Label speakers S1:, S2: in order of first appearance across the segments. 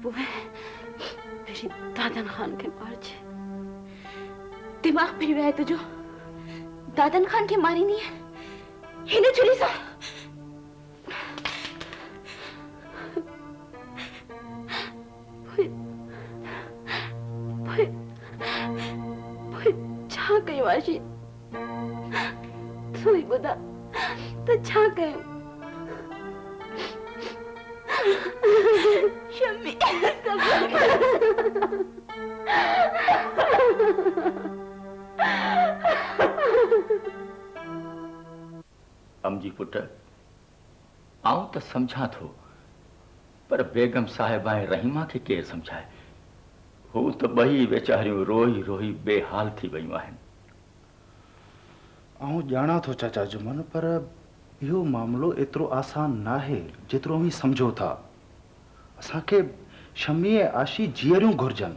S1: बुए मेरी दादन खान के मार छे दिमाग फिर वे तो जो दादन खान के मारी नहीं है हिने छुरी सा छा कई वाशी थोड़ी बुदा तो छा कई शम्मी
S2: अमजी पुट आऊं तो समझा थो पर बेगम साहिबा रहीमा के केर समझाए हू तो बही वेचारियों रोई रोई बेहाल थी वयूं आहिनि।
S3: आऊं जाना थो चाचा जुमन पर यो मामलो एतरो आसान ना है जितरो ही समझो था। असांखे शम्मी आशी जीअरियूं घुरजन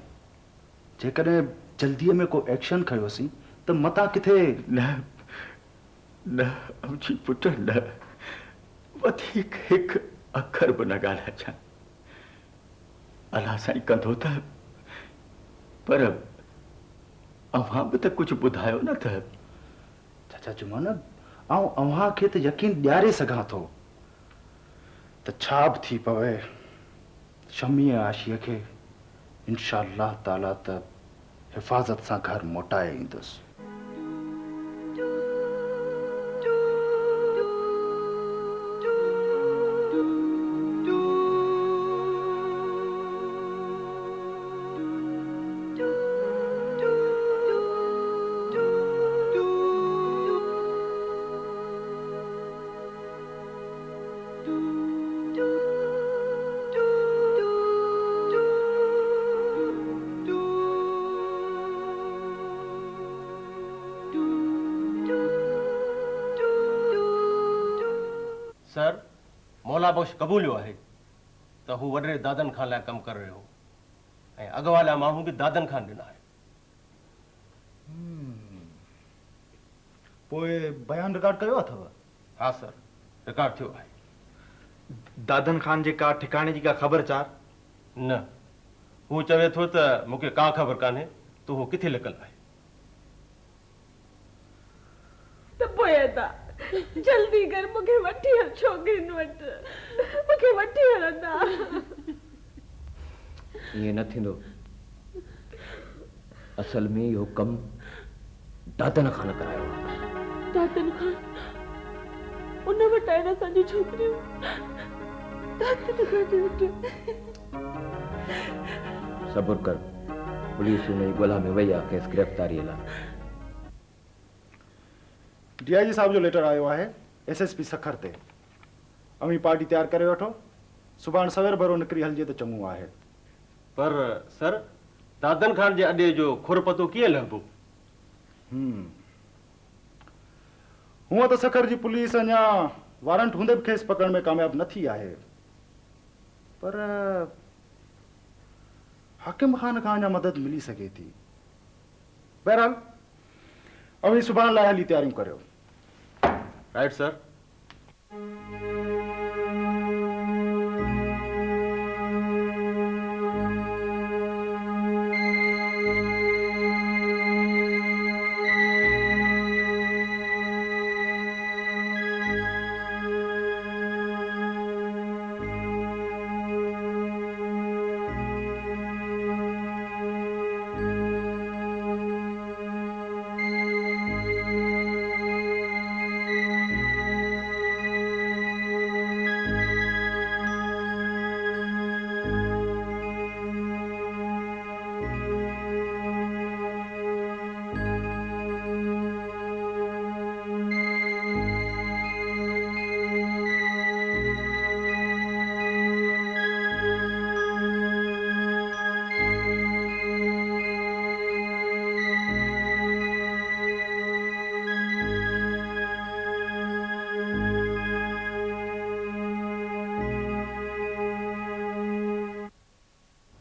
S3: जेकॾहिं जल्दीअ में को एक्शन खयोसीं तो मता किथे
S2: न न अमजी पुट न वधीक हिक अखर बि न ॻाल्हाए छा अलाह साईं कंदो त पर अव्हां बि त कुछ ॿुधायो न त।
S3: चाचा जुमन आऊं अव्हां खे त यकीन ॾियारे सघां थो त छा बि थी पवे शम्मी आशीअ खे इंशाअल्लाह ताला त हिफ़ाज़त सां घर मोटाए ईंदुसि।
S4: सर मौला बख्श कबूलियो है तो हू वडे दादन खान लाइ कम कर रहे हो ऐं अॻु वाला माण्हू बि दादन खान ॾिना आहे।
S3: पोइ बयान रिकॉर्ड कयो अथव?
S4: हाँ सर रिकॉर्ड थियो आहे।
S3: दादन खान जे का ठिकाने जी का ख़बरचार?
S4: न हू चवे थो त मूंखे का ख़बर कान्हे तो हू किथे लिकल आहे।
S1: त पोइ ता जल्दी कर मूंखे वठी हल छोकिरिन वटि मूंखे वठी हलंदा।
S5: ये न थींदो असल में इहो कम दादन खान करायो आहे।
S1: दादन खान उन वटि आहिनि असांजी छोकिरियूं दादन खान वटि।
S5: सब्र कर पुलिस हुन जी ॻोल्हा में वई आहे खेसि गिरफ़्तारीअ लाइ।
S3: डीआईजी साहब जो लेटर आयो है एसएसपी सखर ते अमी पार्टी तैयार करे वठो सुभाण सवेर भरो निकरी हलजे तो चङो आहे।
S4: पर सर दादन खान जे अॾे जो खुर पतो कीअं लहबो?
S3: हूअं तो सखर जी पुलिस अञा वारंट हूंदे भी खेस पकड़ में कामयाब न थी आहे पर हाकिम खान खां अञा मदद मिली सके थी। बहरहाल अवी सुभाण लाइ हली तैयारियूं करियो।
S4: Right sir.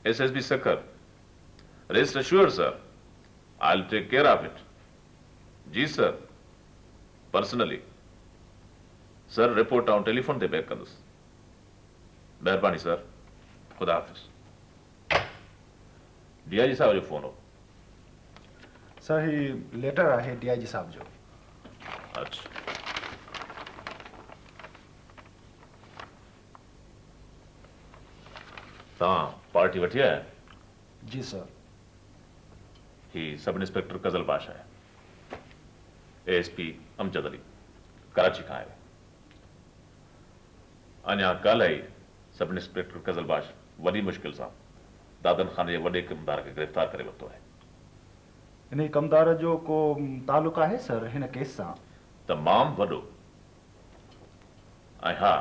S6: SSB Sakhar, rest assured, sir, I'll take care of it. Ji sir, personally. Sir, report on telephone दे बैक कंदुस। मेहरबानी सर, खुदा हाफिज। डीआईजी साहब जो फोन हो।
S3: सर ही लेटर आहे डीआईजी साहब जो।
S6: अच्छा तव्हां पार्टी वठी आया?
S3: जी सर।
S6: ही सब इंस्पेक्टर कजल पाशा है, एएसपी अमजद अली कराची खां आयो। अञा कल ही सब इंस्पेक्टर कजल पाश वॾी मुश्किल सां दादन खान जे वॾे कमदार खे गिरफ़्तार करे वरितो आहे।
S3: इन कमदार जो को तालुक आहे सर हिन केस सां?
S6: तमामु वॾो। ऐं हा,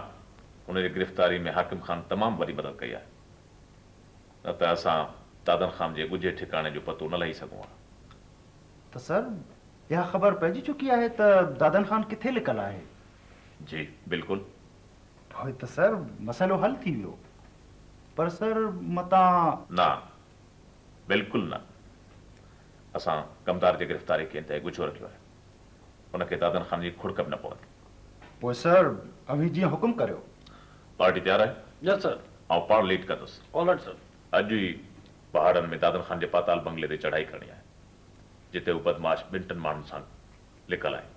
S6: हुन जी गिरफ़्तारी में हाकिम खान तमामु वॾी मदद कई आहे, न त असां दादन खान जे ॻुझे ठिकाणे जो पतो न लही सघूं हा।
S3: तो सर यह ख़बर पइजी चुकी आहे त दादन खान किथे लिकल आहे?
S6: जी बिल्कुलु।
S3: पोइ त सर मसइलो हल थी वियो। पर सर मता
S6: न, बिल्कुलु न। असां कमदार जी गिरफ़्तारी खे इंतहे ॻुझो रखियो आहे, हुनखे दादन खान जी खुड़क बि न पवंदी।
S3: पोइ सर अभी जीअं हुकुम करियो।
S6: पार्टी तयारु आहे?
S4: यस सर।
S6: ऐं पाण लीड कंदुसि।
S4: Alright sir.
S6: अॼु ई पहाड़नि में दादन खान जे पाताल बंगले ते चढ़ाई करणी आहे, जिते हू बदमाश ॿिनि टिनि माण्हुनि सां लिकल आहे।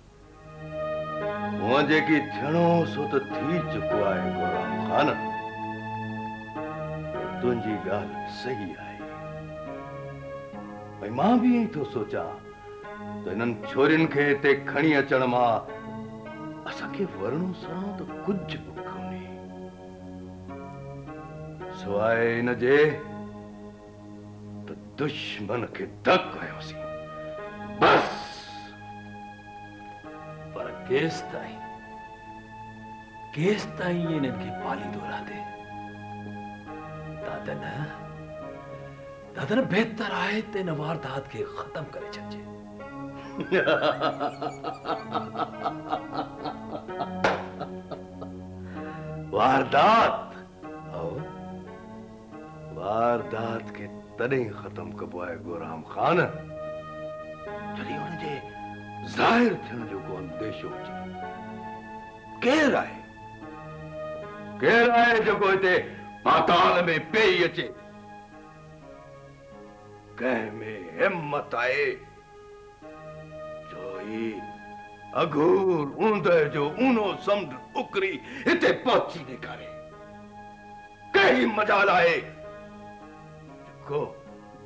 S7: हूअं जेकी थियणो सो त थी चुको आहे गुलाम खान। तुंहिंजी ॻाल्हि सही आहे। भई मां बि ईअं थो सोचां त हिननि छोरियुनि खे हिते खणी अचण मां असांखे वरणो सरणो त कुझु बि कोन्हे, सवाइ हिन जे त दुश्मन खे धक कयोसीं बस।
S8: पर केस ताईं इन्हनि खे पालींदो रहंदे। दादन बहितर आहे त इन वारदात खे ख़तम करे छॾिजे।
S7: वारदात वारदात खे तॾहिं ख़तम कबो आहे गुलाम खान जॾहिं हुन जे ज़ाहिर थियण जो को अंदेशो हुजे। केरु आहे जेको हिते पाताल में पेई अचे? कंहिं में हिम्मत आहे जो ही अघूर ऊंदहि जो ऊनो समुंड उकरी हिते पहुची ॾेखारे? कहिड़ी मजाल आहे जेको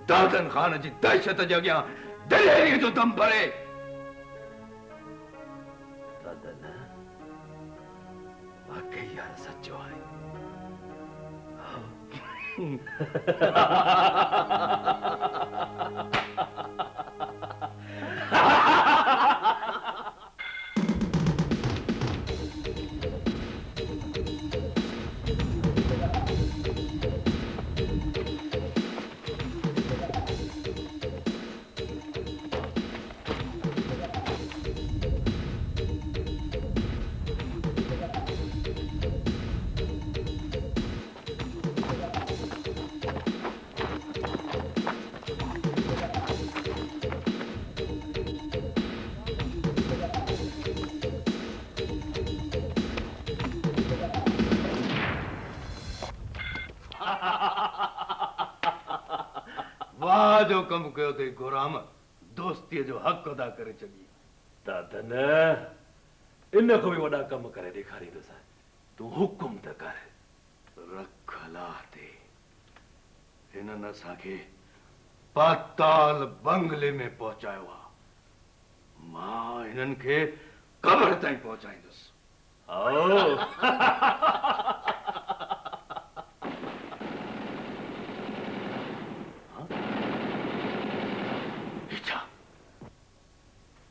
S7: दादन खान जी दहशत जे अॻियां दिलेरीअ जो दम भरे?
S8: दादन वाकई यार सचो आहे।
S7: वाह जो कम कयो अथई गुलाम, दोस्तीअ जो हक़ अदा करे छॾी।
S8: दादन इन को भी वॾा कम करे ॾेखारींदुसि। तूं हुकुम त कर।
S7: रख अलाह ते हिननि असांखे पाताल बंगले में पहुचायो आहे। मां हिननि खे कब्र ताईं पहुचाईंदुसि।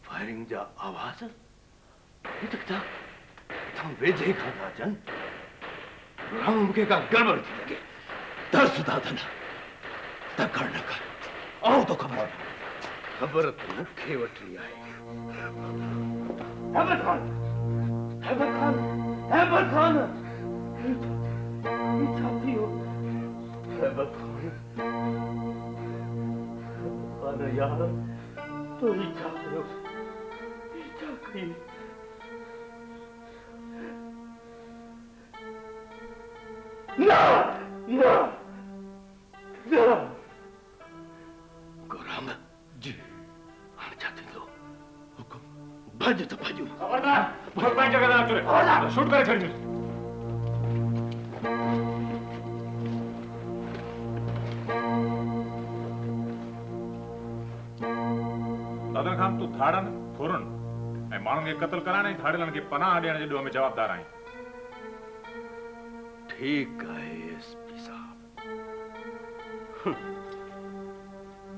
S7: फायरिंग जा आवाज वेझे खां था अचनि। मूंखे का गड़बड़ थी लॻे।
S8: दर्स दादन तकड़ न कर। आओ तो खबर
S7: त मूंखे वठी आहे।
S8: यार तू ही छा कयो?
S7: भज तो भजू
S6: खबरदार बहुत बैंक जगह ना चले शूट करे छड़ी दादन खान तू थाड़न थोरन ऐं माण्हुनि खे क़त्ल कराइण ऐं थाड़ेलनि खे पनाह ॾियण जे ॾोह में जवाबदार आहीं।
S7: ठीक है एसपी साहब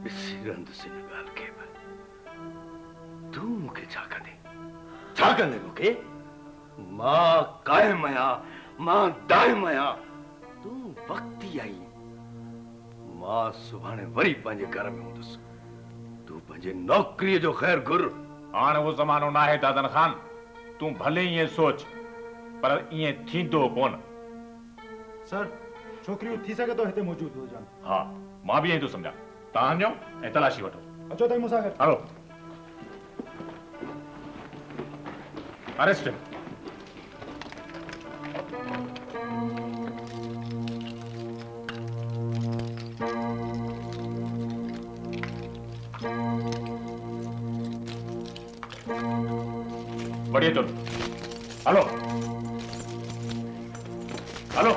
S7: इसी रंद से निकाल के तू मुखे छा कंदे मुखे मां कायम आया मां दायम आया तू वक्ती आई मां सुभाणे वरी पंहिंजे घर में हूंदुसि तू पंहिंजे नौकरीअ जो ख़ैर घुर।
S6: हाणे वो ज़मानो ना है दादन खान तू भले ईअं सोच पर ईअं थींदो कोन।
S3: सर छोकिरियूं थी सघे थो हिते मौजूद हुजनि।
S6: हाँ मां भी यही तो समझा तव्हां वञो ऐं तलाशी वठो।
S3: अचो ताईं मूंसां गॾु।
S6: हलो अरेस्ट बढ़िया चलो हलो हलो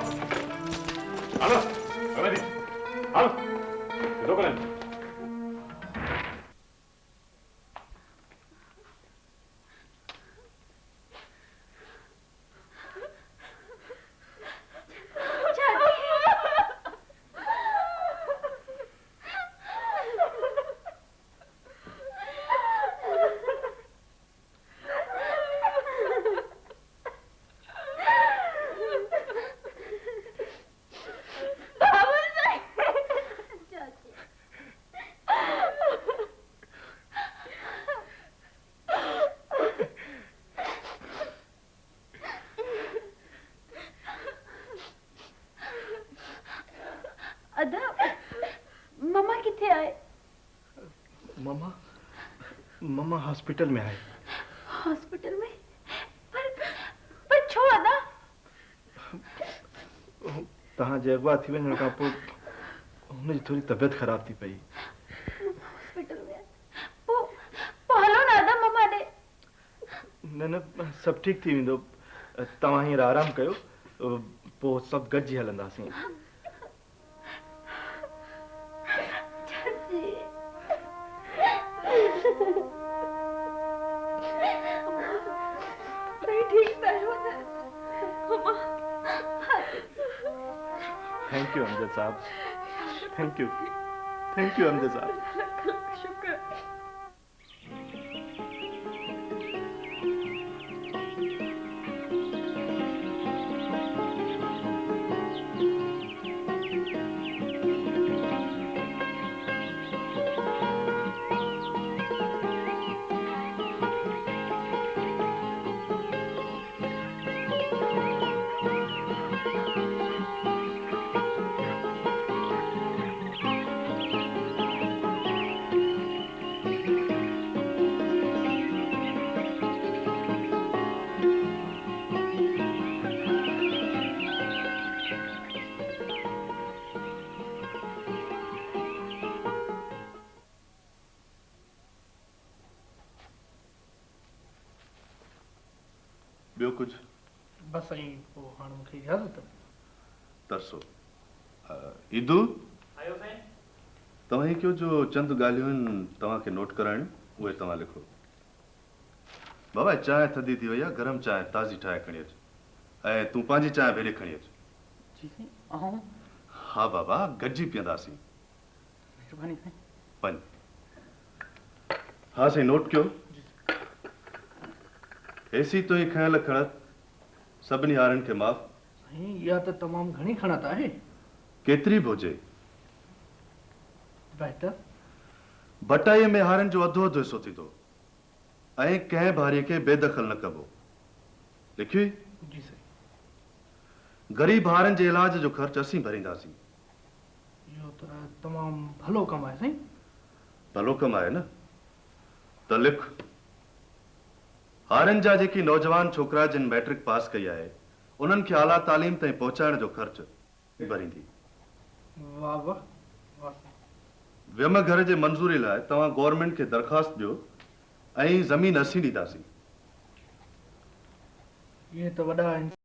S6: हलो अरे हलो दो करें
S3: मम्मा हॉस्पिटल में आए।
S1: हॉस्पिटल में पर छो अदा
S3: तहां जे अगवा थी वञण खां पोइ हुन जी थोड़ी तबियत ख़राब थी पई।
S1: हॉस्पिटल में पो हलो ना अदा मम्मा ॾे।
S3: न न सभु ठीक थी वेंदो तव्हां हींअर आराम कयो पोइ सभु गॾिजी हलंदासीं। थैंक यू अमजद साहब थैंक यू अमजद साहब।
S1: शुक्र।
S7: ॿियो कुछ
S9: बस आई पोइ हाणे मूंखे इजाज़त।
S7: तरसो ईदू
S9: आयो साईं।
S7: तव्हां कयो जो चंद ॻाल्हियूं आहिनि तव्हांखे नोट कराइण उहे तव्हां लिखो। बाबा चांहि थधी थी वई आहे गरम चांहि ताज़ी ठाहे खणी अच ऐं तूं पंहिंजी चांहि भेरे खणी अच।
S9: जी साईं।
S7: हा बाबा गॾिजी पीअंदासीं।
S9: महिरबानी साईं।
S7: पंज हा साईं नोट कयो। एसी तो ही खयल खणत सभिनी हारनि खे माफ़।
S9: साईं इहा त तमामु घणी खणत आहे।
S7: केतिरी बि हुजे।
S9: बहितर
S7: बटाईअ में हारनि जो अधो अधु हिसो थींदो ऐं कंहिं भारीअ खे बेदख़ल न कबो। लिखी?
S9: जी साईं।
S7: ग़रीब हारनि जे इलाज जो ख़र्च असीं भरींदासीं।
S9: इहो त तमामु भलो कमु आहे साईं।
S7: भलो कमु आहे न त लिख। हारनि जा जेकी नौजवान छोकिरा जिन मैट्रिक पास कई आहे उन्हनि खे आला तालीम ताईं पहुचाइण जो ख़र्च भरींदी।
S9: वाह वाह वाह।
S7: वियम घर जे मंज़ूरी लाइ तव्हां गवर्नमेंट खे दरख़्वास्त ॾियो ऐं ज़मीन असीं ॾींदासीं।
S9: ये तो वॾा